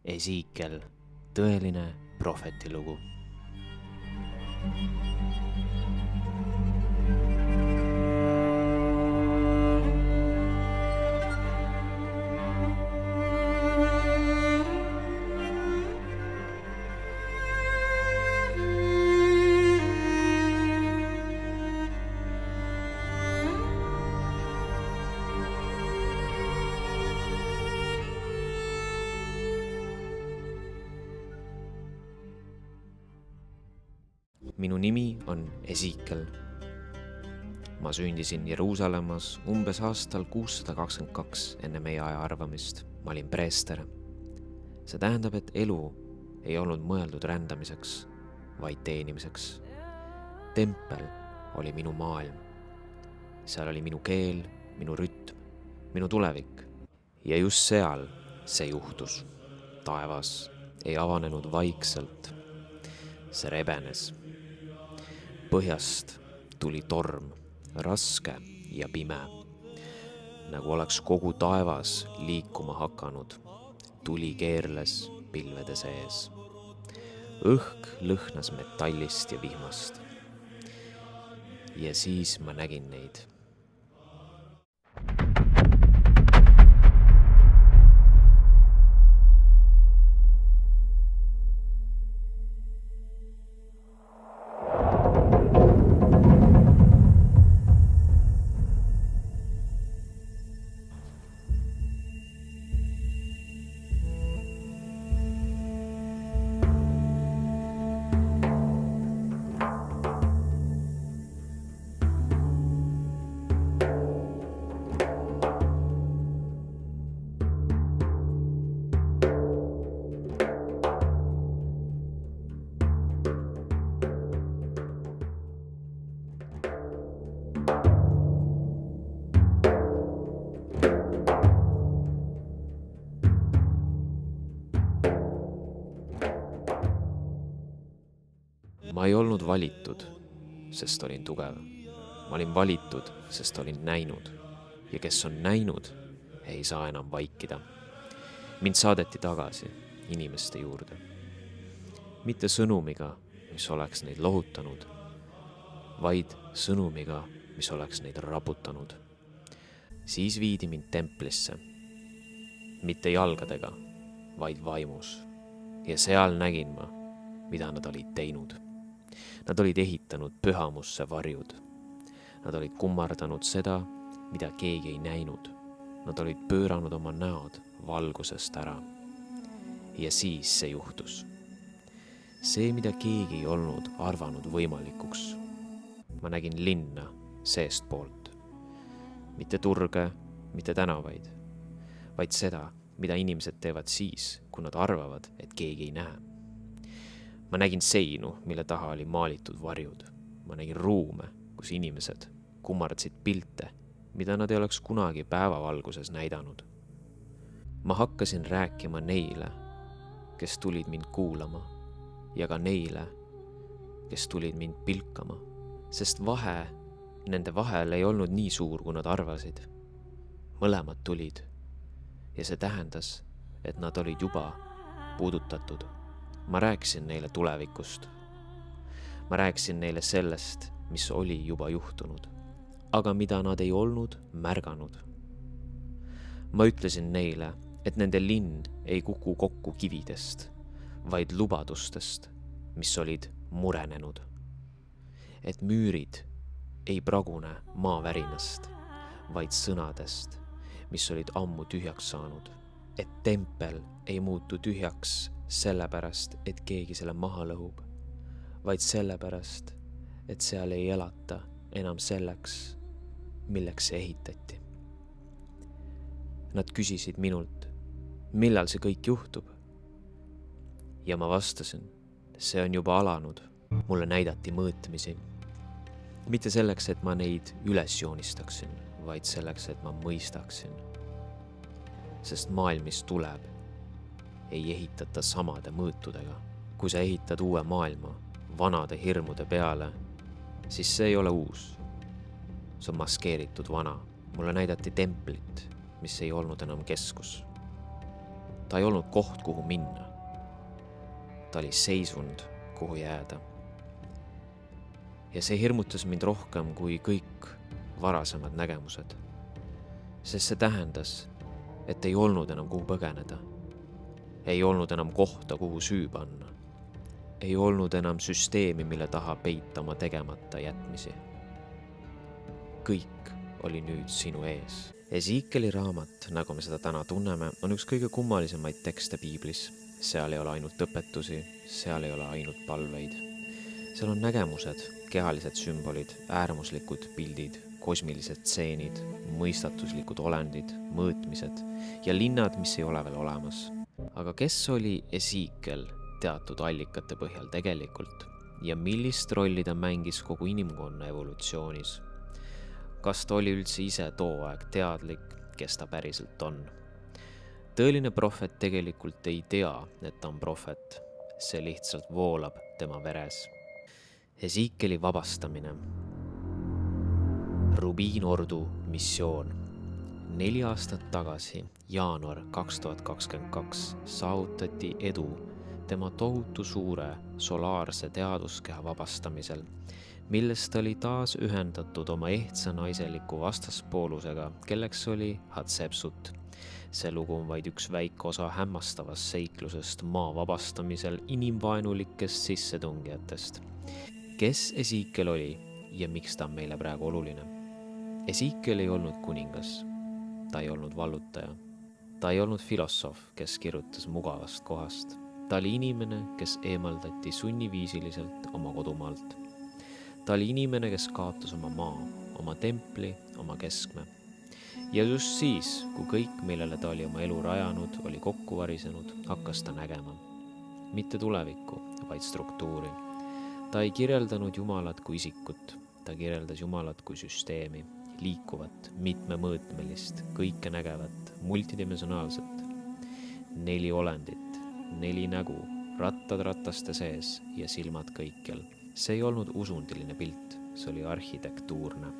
Ezekiel, tõeline prohvetilugu. Minu nimi on Ezekiel. Ma sündisin Jeruusalemmas umbes aastal 622 enne meie aja arvamist. Ma olin preester. See tähendab, et elu ei olnud mõeldud rändamiseks, vaid teenimiseks. Tempel oli minu maailm. Seal oli minu keel, minu rütm, minu tulevik. Ja just seal see juhtus. Taevas ei avanenud vaikselt. See rebenes. Põhjast tuli torm, raske ja pime, nagu oleks kogu taevas liikuma hakanud. Tuli keerles pilvede sees. Õhk lõhnas metallist ja vihmast. Ja siis ma nägin neid. Ma ei olnud valitud, sest olin tugev. Ma olin valitud, sest olin näinud. Ja kes on näinud, ei saa enam vaikida. Mind saadeti tagasi inimeste juurde. Mitte sõnumiga, mis oleks neid lohutanud, vaid sõnumiga, mis oleks neid raputanud. Siis viidi mind templisse. Mitte jalgadega, vaid vaimus. Ja seal nägin ma, mida nad olid teinud. Nad olid ehitanud pühamusse varjud. Nad olid kummardanud seda, mida keegi ei näinud. Nad olid pööranud oma näod valgusest ära. Ja siis see juhtus. See, mida keegi ei olnud arvanud võimalikuks. Ma nägin linna seestpoolt. Mitte turge, mitte tänavaid, vaid seda, mida inimesed teevad siis, kui nad arvavad, et keegi ei näe. Ma nägin seinu, mille taha oli maalitud varjud. Ma nägin ruume, kus inimesed kummardsid pilte, mida nad ei oleks kunagi päevavalguses näidanud. Ma hakkasin rääkima neile, kes tulid mind kuulama, ja ka neile, kes tulid mind pilkama, sest vahe nende vahel ei olnud nii suur, kui nad arvasid. Mõlemad tulid, ja see tähendas, et nad olid juba puudutatud. Ma rääkisin neile tulevikust. Ma rääkisin neile sellest, mis oli juba juhtunud, aga mida nad ei olnud märganud. Ma ütlesin neile, et nende linn ei kuku kokku kividest, vaid lubadustest, mis olid murenenud. Et müürid ei pragune maavärinast, vaid sõnadest, mis olid ammu tühjaks saanud. Et tempel ei muutu tühjaks sellepärast, et keegi selle maha lõhub, vaid sellepärast, et seal ei elata enam selleks, milleks see ehitati. Nad küsisid minult, millal see kõik juhtub? Ja ma vastasin, see on juba alanud. Mulle näidati mõõtmisi. Mitte selleks, et ma neid üles joonistaksin, vaid selleks, et ma mõistaksin. Sest maailm, mis tuleb, ei ehitata samade mõõtudega. Kui sa ehitad uue maailma vanade hirmude peale, siis see ei ole uus. See on maskeeritud vana. Mulle näidati templit, mis ei olnud enam keskus. ta ei olnud koht, kuhu minna. Ta oli seisund, kuhu jääda. Ja see hirmutas mind rohkem kui kõik varasemad nägemused. Sest see tähendas, et ei olnud enam kuhu põgeneda. Ei olnud enam kohta, kuhu süü panna. Ei olnud enam süsteemi, mille taha peita oma tegemata jätmisi. Kõik oli nüüd sinu ees. Ezekieli raamat, nagu me seda täna tunneme, on üks kõige kummalisemaid tekste piiblis. Seal ei ole ainult õpetusi, seal ei ole ainult palveid. Seal on nägemused, kehalised sümbolid, äärmuslikud pildid, kosmilised tseenid, mõistatuslikud olendid, mõõtmised ja linnad, mis ei ole veel olemas. Aga kes oli Ezekiel teatud allikate põhjal tegelikult ja millist rolli ta mängis kogu inimkonna evolutsioonis? Kas ta oli üldse ise too aeg teadlik, kes ta päriselt on? Tõeline prohvet tegelikult ei tea, et ta on prohvet. See lihtsalt voolab tema veres. Ezekieli vabastamine. Rubiinordu missioon. 4 aastat tagasi, jaanuar 2022, saavutati edu tema tohutu suure solaarse teaduskeha vabastamisel, millest oli taas ühendatud oma ehtsa naiseliku vastaspoolusega, kelleks oli Hatsepsut. See lugu on vaid üks väike osa hämmastavast seiklusest maa vabastamisel inimvaenulikest sissetungijatest. Kes Ezekiel oli ja miks ta on meile praegu oluline? Ezekiel ei olnud kuningas. Ta ei olnud vallutaja. Ta ei olnud filosoof, kes kirjutas mugavast kohast. Ta oli inimene, kes eemaldati sunniviisiliselt oma kodumaalt. Ta oli inimene, kes kaotas oma maa, oma templi, oma keskme. Ja just siis, kui kõik, millele ta oli oma elu rajanud, oli kokku varisenud, hakkas ta nägema. Mitte tulevikku, vaid struktuuri. Ta ei kirjeldanud Jumalat kui isikut, ta kirjeldas Jumalat kui süsteemi, liikuvat, mitmemõõtmelist, kõike nägevat, multidimensionaalset. 4 olendit, 4 nägu, rattad rataste sees ja silmad kõikjal. See ei olnud usundiline pilt, see oli arhitektuurne.